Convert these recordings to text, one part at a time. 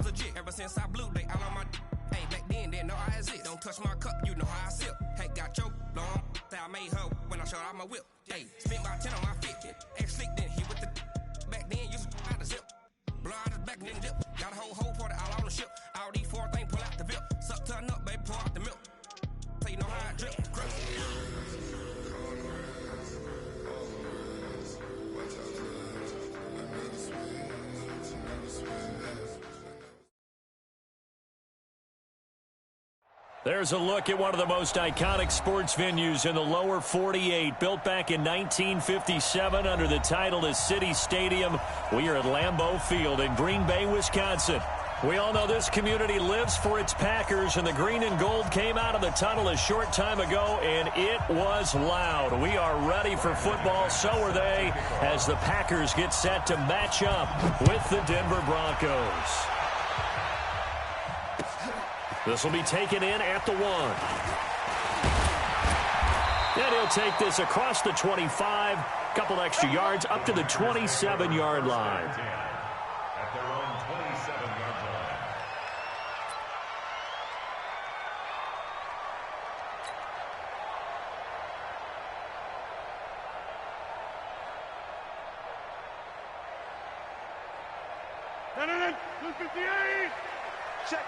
legit. Ever since I blew, they all on my hey, back then, didn't know I exist. Don't touch my cup, you know how I sip. Hey, got choked, long. I made her when I showed out my whip. Hey, spent about 10 on my fit. Ex-slick, then he with the back then, used to out the zip. Blow out his back, then dip. Got a whole party all on the ship. All these four things, pull out the VIP. Suck, turn up, baby, pour out the milk. So you know how I drip. There's a look at one of the most iconic sports venues in the lower 48. Built back in 1957 under the title of City Stadium. We are at Lambeau Field in Green Bay, Wisconsin. We all know this community lives for its Packers, and the green and gold came out of the tunnel a short time ago, and it was loud. We are ready for football, so are they, as the Packers get set to match up with the Denver Broncos. This will be taken in at the 1. And he'll take this across the 25, couple extra yards up to the 27-yard line. At their own 27-yard line.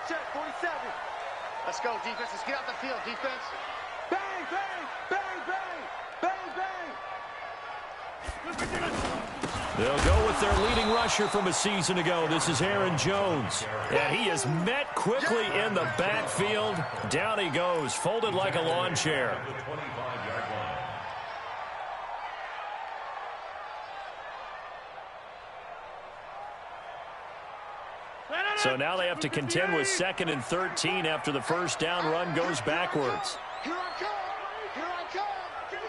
Check, 47. Let's go, defense. Let's get out the field, defense. Bang, bang, bang, bang, bang, bang. They'll go with their leading rusher from a season ago. This is Aaron Jones. And he is met quickly in the backfield. Down he goes, folded like a lawn chair. So now they have to contend with 2nd and 13 after the first down run goes backwards. Here I come. Here I come. Here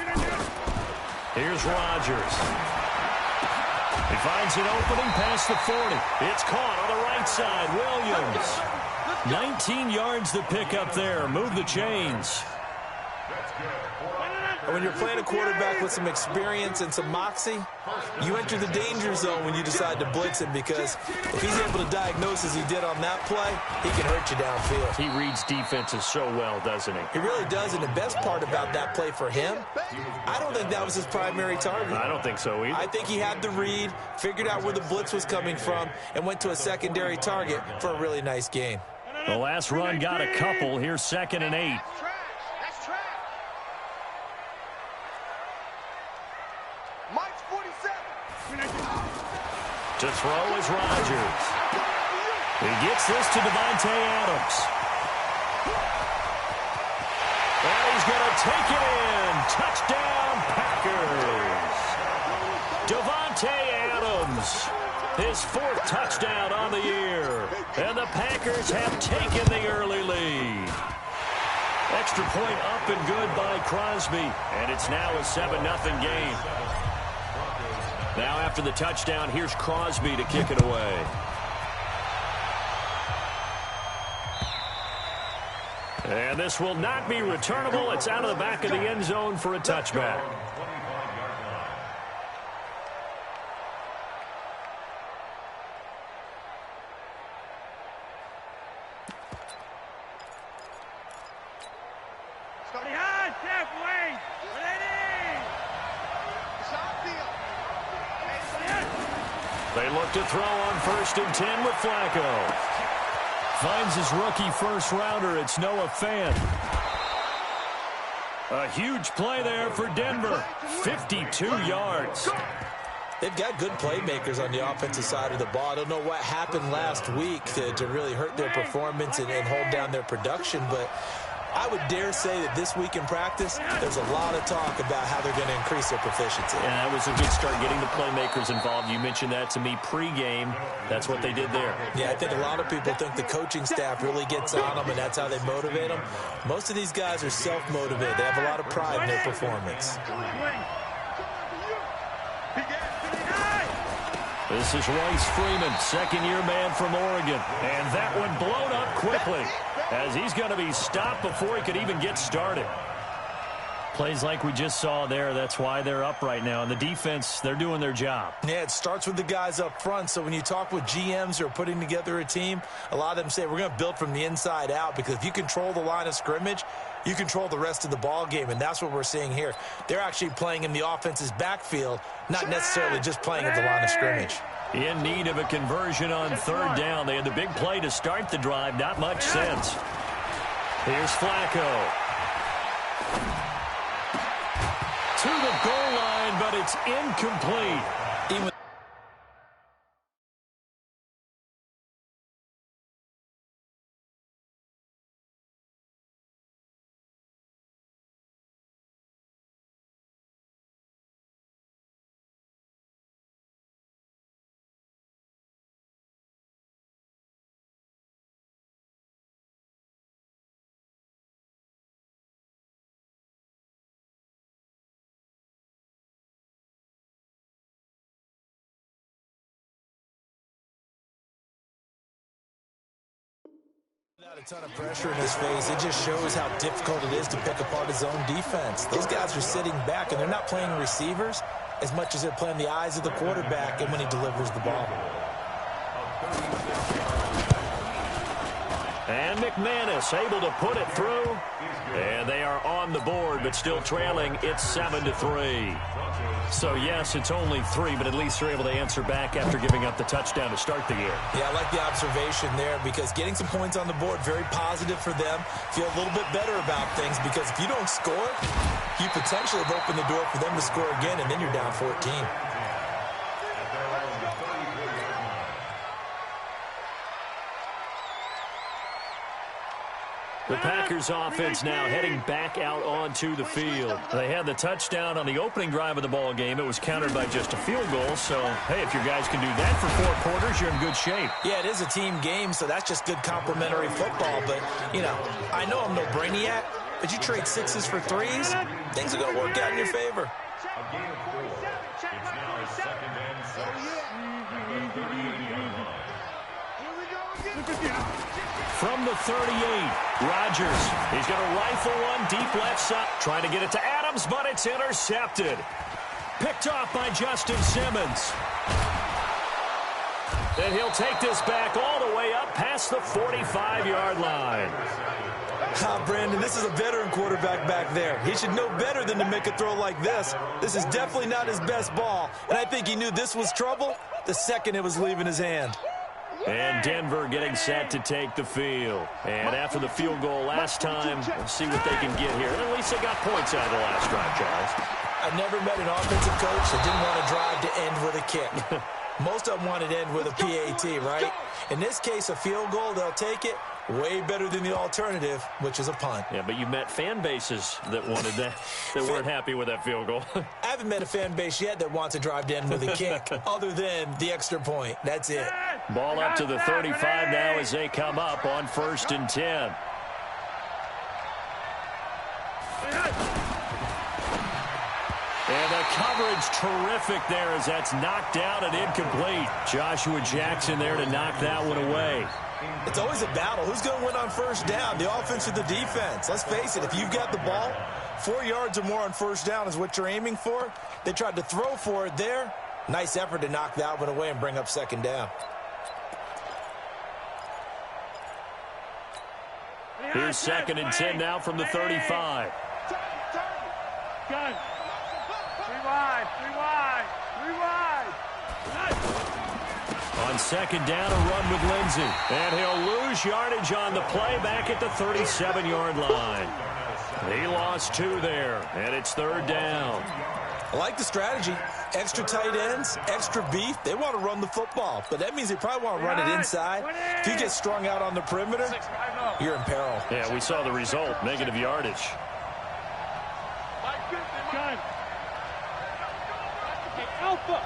I come. Here's Rodgers. He finds an opening past the 40. It's caught on the right side. Williams. 19 yards to pick up there. Move the chains. When you're playing a quarterback with some experience and some moxie, you enter the danger zone when you decide to blitz him, because if he's able to diagnose as he did on that play, he can hurt you downfield. He reads defenses so well, doesn't he? He really does, and the best part about that play for him, I don't think that was his primary target. I don't think so either. I think he had the read, figured out where the blitz was coming from, and went to a secondary target for a really nice gain. The last run got a couple. Here's 2nd and 8. To throw is Rodgers. He gets this to Davante Adams. And he's going to take it in. Touchdown, Packers. Davante Adams. His 4th touchdown on the year. And the Packers have taken the early lead. Extra point up and good by Crosby. And it's now a 7-0 game. Now after the touchdown, here's Crosby to kick it away. And this will not be returnable. It's out of the back of the end zone for a touchback. They look to throw on 1st and 10 with Flacco. Finds his rookie first-rounder. It's Noah Fant. A huge play there for Denver. 52 yards. They've got good playmakers on the offensive side of the ball. I don't know what happened last week to really hurt their performance and hold down their production, but I would dare say that this week in practice, there's a lot of talk about how they're going to increase their proficiency. Yeah, that was a good start getting the playmakers involved. You mentioned that to me pregame. That's what they did there. Yeah, I think a lot of people think the coaching staff really gets on them, and that's how they motivate them. Most of these guys are self-motivated. They have a lot of pride in their performance. This is Royce Freeman, second-year man from Oregon. And that one blown up quickly, as he's going to be stopped before he could even get started. Plays like we just saw there, that's why they're up right now. And the defense, they're doing their job. Yeah, it starts with the guys up front. So when you talk with GMs who are putting together a team, a lot of them say we're going to build from the inside out, because if you control the line of scrimmage, you control the rest of the ball game, and that's what we're seeing here. They're actually playing in the offense's backfield, not necessarily just playing at the line of scrimmage. In need of a conversion on third down. They had the big play to start the drive. Not much sense. Here's Flacco. To the goal line, but it's incomplete. Without a ton of pressure in his face, it just shows how difficult it is to pick apart his own defense. Those guys are sitting back, and they're not playing receivers as much as they're playing the eyes of the quarterback and when he delivers the ball. And McManus able to put it through. And they are on the board, but still trailing. It's 7-3. So, yes, it's only 3, but at least they're able to answer back after giving up the touchdown to start the year. Yeah, I like the observation there, because getting some points on the board, very positive for them. Feel a little bit better about things, because if you don't score, you potentially have opened the door for them to score again, and then you're down 14. The Packers offense now heading back out onto the field. They had the touchdown on the opening drive of the ball game. It was countered by just a field goal. So, hey, if your guys can do that for 4 quarters, you're in good shape. Yeah, it is a team game, so that's just good complementary football. But, you know, I know I'm no brainiac, but you trade 6s for 3s, things are going to work out in your favor. A gain of 4. It's now 2nd and 6. From the 38, Rodgers. He's going to rifle one deep left side. Trying to get it to Adams, but it's intercepted. Picked off by Justin Simmons. And he'll take this back all the way up past the 45-yard line. Brandon, this is a veteran quarterback back there. He should know better than to make a throw like this. This is definitely not his best ball, and I think he knew this was trouble the second it was leaving his hand. And Denver getting set to take the field. And after the field goal last time, we'll see what they can get here. And at least they got points out of the last drive, Charles. I've never met an offensive coach that didn't want to drive to end with a kick. Most of them wanted to end with a PAT, right? In this case, a field goal, they'll take it. Way better than the alternative, which is a punt. Yeah, but you met fan bases that wanted that, that weren't happy with that field goal. I haven't met a fan base yet that wants to drive to end with a kick, other than the extra point. That's it. Ball up to the 35 now as they come up on 1st and 10. And the coverage terrific there as that's knocked down and incomplete. Joshua Jackson there to knock that one away. It's always a battle. Who's going to win on 1st down, the offense or the defense? Let's face it, if you've got the ball, 4 yards or more on 1st down is what you're aiming for. They tried to throw for it there. Nice effort to knock that one away and bring up 2nd down. Here's 2nd and 10 now from the 35. Gun. 3 wide. On 2nd down, a run with Lindsey. And he'll lose yardage on the play back at the 37-yard line. He lost 2 there, and it's 3rd down. I like the strategy. Extra tight ends, extra beef. They want to run the football, but that means they probably want to run it inside. If you get strung out on the perimeter, you're in peril. Yeah, we saw the result, negative yardage. Gun. Alpha.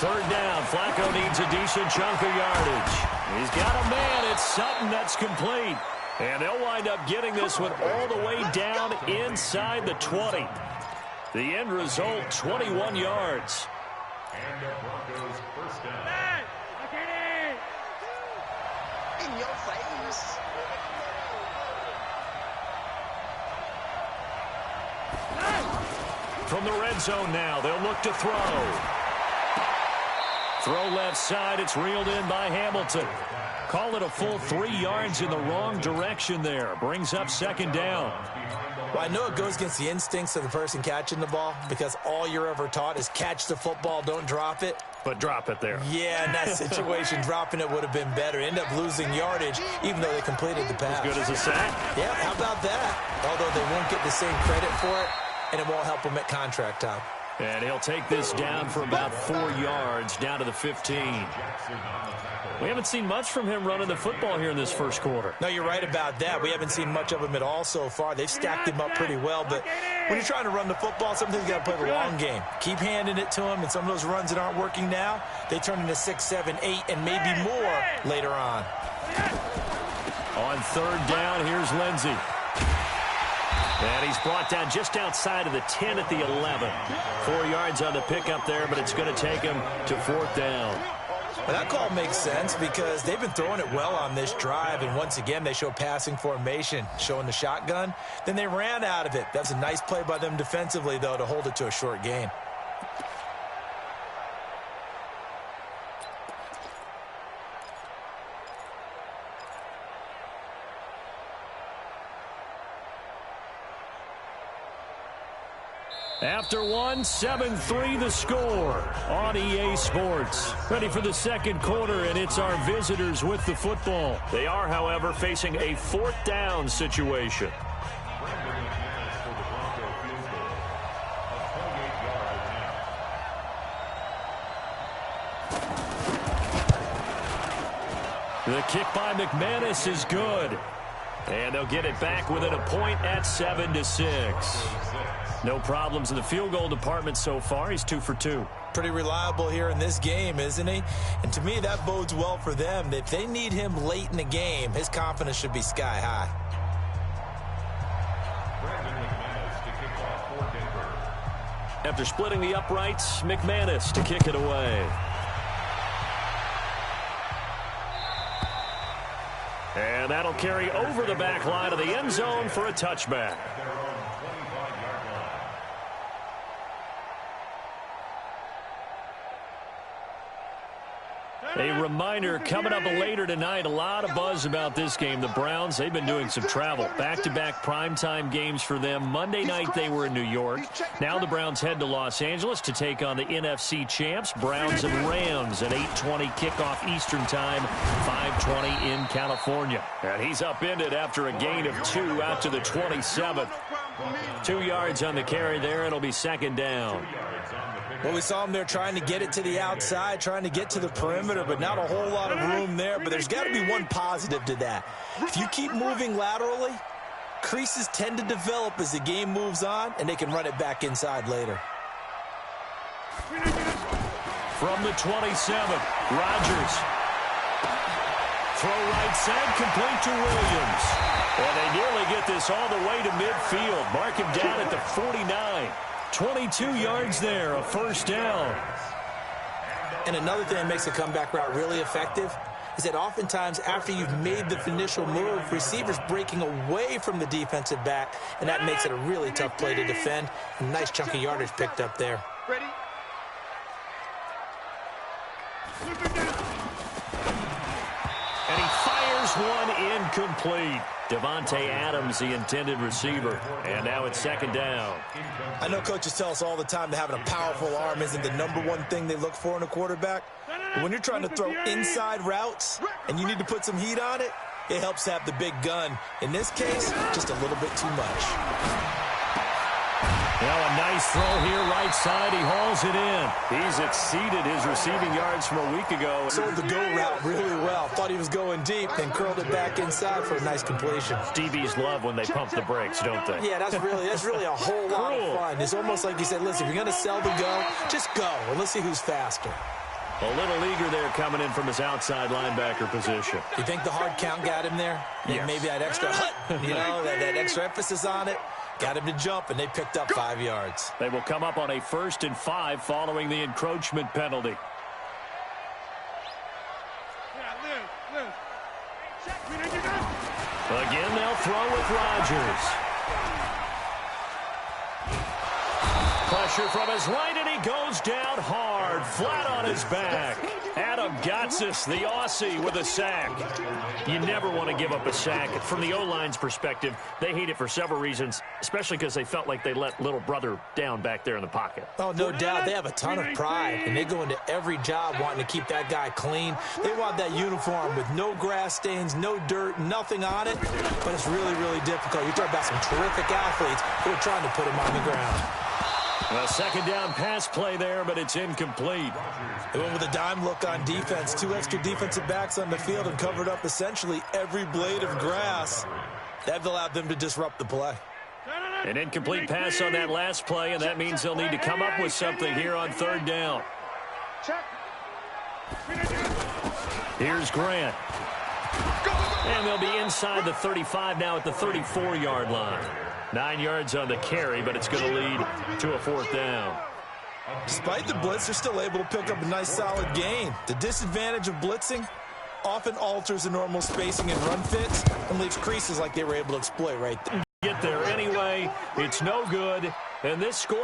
Third down. Flacco needs a decent chunk of yardage. He's got a man. It's Sutton that's complete. And they'll wind up getting this one all the way down inside the 20. The end result, 21 yards. And the Broncos 1st down. In your face. From the red zone now, they'll look to throw. Throw left side, it's reeled in by Hamilton. Call it a full 3 yards in the wrong direction there. Brings up second down. Well, I know it goes against the instincts of the person catching the ball because all you're ever taught is catch the football, don't drop it. But drop it there. Yeah, in that situation, dropping it would have been better. End up losing yardage, even though they completed the pass. As good as a sack. Yeah, how about that? Although they won't get the same credit for it, and it won't help them at contract time. And he'll take this down for about 4 yards, down to the 15. We haven't seen much from him running the football here in this first quarter. No, you're right about that. We haven't seen much of him at all so far. They've stacked him up pretty well, but when you're trying to run the football, sometimes you got to play the long game. Keep handing it to him, and some of those runs that aren't working now, they turn into 6, 7, 8, and maybe more later on. On third down, here's Lindsey. And he's brought down just outside of the 10 at the 11. 4 yards on the pickup there, but it's going to take him to fourth down. Well, that call makes sense because they've been throwing it well on this drive, and once again, they show passing formation, showing the shotgun. Then they ran out of it. That's a nice play by them defensively, though, to hold it to a short gain. After one, 7-3 the score on EA Sports. Ready for the second quarter, and it's our visitors with the football. They are, however, facing a fourth down situation. The kick by McManus is good. And they'll get it back within a point at 7-6. No problems in the field goal department so far. He's 2 for 2. Pretty reliable here in this game, isn't he? And to me, that bodes well for them. If they need him late in the game, his confidence should be sky high. After splitting the uprights, McManus to kick it away. And that'll carry over the back line of the end zone for a touchback. A reminder, coming up later tonight, a lot of buzz about this game. The Browns, they've been doing some travel. Back-to-back primetime games for them. Monday night, they were in New York. Now the Browns head to Los Angeles to take on the NFC champs, Browns and Rams, at 8:20 kickoff Eastern time, 5:20 in California. And he's upended after a gain of 2 out to the 27. 2 yards on the carry there. It'll be second down. Well, we saw him there trying to get it to the outside, trying to get to the perimeter, but not a whole lot of room there. But there's got to be one positive to that. If you keep moving laterally, creases tend to develop as the game moves on, and they can run it back inside later. From the 27, Rodgers. Throw right side, complete to Williams. And they nearly get this all the way to midfield. Mark him down at the 49. 22 yards there, a first down. And another thing that makes a comeback route really effective is that oftentimes after you've made the initial move, receivers breaking away from the defensive back, and that makes it a really tough play to defend. A nice chunk of yardage picked up there. Ready? And he fires one incomplete. Devontae Adams, the intended receiver. And now it's second down. I know coaches tell us all the time that having a powerful arm isn't the #1 thing they look for in a quarterback. But when you're trying to throw inside routes and you need to put some heat on it, it helps to have the big gun. In this case, just a little bit too much. Well, a nice throw here, right side. He hauls it in. He's exceeded his receiving yards from a week ago. Sold the go route really well. Thought he was going deep, then curled it back inside for a nice completion. DBs love when they pump the brakes, don't they? Yeah, that's really a whole lot of fun. It's almost like you said, listen, if you're going to sell the go, just go, and let's see who's faster. A little eager there coming in from his outside linebacker position. You think the hard count got him there? Yes. Maybe that extra that extra emphasis on it got him to jump, and they picked up 5 yards. They will come up on a 1st and 5 following the encroachment penalty. Again, they'll throw with Rodgers. Pressure from his right, and he goes down hard, flat on his back. Adam Gotsis, the Aussie, with a sack. You never want to give up a sack. From the O-line's perspective, they hate it for several reasons, especially because they felt like they let little brother down back there in the pocket. Oh, no doubt. They have a ton of pride, and they go into every job wanting to keep that guy clean. They want that uniform with no grass stains, no dirt, nothing on it, but it's really, really difficult. You're talking about some terrific athletes who are trying to put him on the ground. A second down pass play there, but it's incomplete. They went with a dime look on defense. 2 extra defensive backs on the field and covered up essentially every blade of grass. That allowed them to disrupt the play. An incomplete pass on that last play, and that means they'll need to come up with something here on third down. Here's Grant. And they'll be inside the 35 now at the 34-yard line. 9 yards on the carry, but it's going to lead to a fourth down. Despite the blitz, they're still able to pick up a nice solid gain. The disadvantage of blitzing often alters the normal spacing and run fits and leaves creases like they were able to exploit right there. Get there anyway. It's no good. And this score